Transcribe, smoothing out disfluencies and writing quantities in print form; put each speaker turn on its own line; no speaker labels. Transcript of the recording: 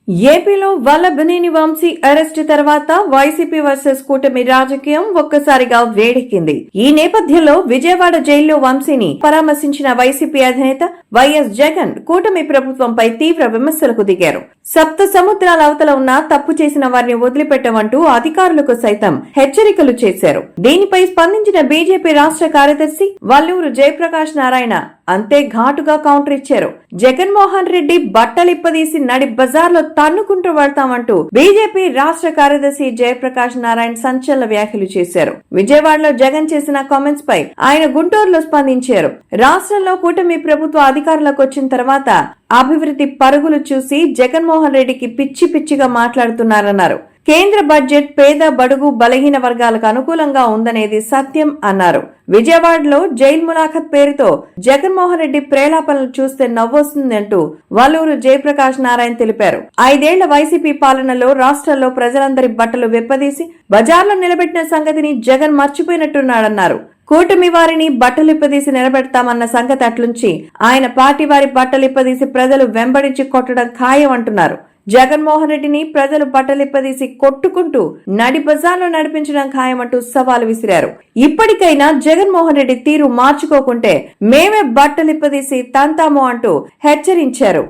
ఏపీలో వల్లభనేని వంశీ అరెస్టు తర్వాత YCP versus కూటమి రాజకీయం ఒక్కసారిగా వేడెక్కింది. ఈ నేపథ్యంలో విజయవాడ జైల్లో వంశీని పరామర్శించిన వైసీపీ అధినేత వైఎస్ జగన్ కూటమి ప్రభుత్వంపై తీవ్ర విమర్శలకు దిగారు. సప్త సముద్రాల అవతల ఉన్న తప్పు చేసిన వారిని వదిలిపెట్టమంటూ అధికారులకు సైతం హెచ్చరికలు చేశారు. దీనిపై స్పందించిన బీజేపీ రాష్ట్ర కార్యదర్శి వల్లూరు జయప్రకాష్ నారాయణ అంతే ఘాటుగా కౌంటర్ ఇచ్చారు. జగన్మోహన్ రెడ్డి బట్టలిప్పదీసి నడి బజార్లో తన్నుకుంటూ వెళ్తామంటూ బీజేపీ రాష్ట్ర కార్యదర్శి జయప్రకాష్ నారాయణ సంచలన వ్యాఖ్యలు చేశారు. విజయవాడలో జగన్ చేసిన కామెంట్స్ పై ఆయన గుంటూరులో స్పందించారు. రాష్ట్రంలో కూటమి ప్రభుత్వ అధికారులకు వచ్చిన తర్వాత అభివృద్ధి పరుగులు చూసి జగన్మోహన్ రెడ్డికి పిచ్చి పిచ్చిగా మాట్లాడుతున్నారన్నారు. కేంద్ర బడ్జెట్ పేద బడుగు బలహీన వర్గాలకు అనుకూలంగా ఉందనేది సత్యం అన్నారు. విజయవాడలో జైల్ ములాఖత్ పేరుతో జగన్మోహన్ రెడ్డి ప్రేలాపనలు చూస్తే నవ్వొస్తుందంటూ వల్లూరు జయప్రకాష్ నారాయణ తెలిపారు. 5 ఏళ్ల వైసీపీ పాలనలో రాష్ట్రంలో ప్రజలందరి బట్టలు విప్పదీసి బజార్లో నిలబెట్టిన సంగతిని జగన్ మర్చిపోయినట్టున్నాడన్నారు. కూటమి వారిని బట్టలిప్పదీసి నిలబెడతామన్న సంగతి అట్లుంచి ఆయన పార్టీ వారి బట్టలిప్పదీసి ప్రజలు వెంబడించి కొట్టడం ఖాయం అంటున్నారు. జగన్మోహన్ రెడ్డిని ప్రజలు బట్టలిప్పదీసి కొట్టుకుంటూ నడి బజార్లో నడిపించడం ఖాయమంటూ సవాలు విసిరారు. ఇప్పటికైనా జగన్మోహన్ రెడ్డి తీరు మార్చుకోకుంటే మేమే బట్టలిప్పదీసి తంతాము అంటూ హెచ్చరించారు.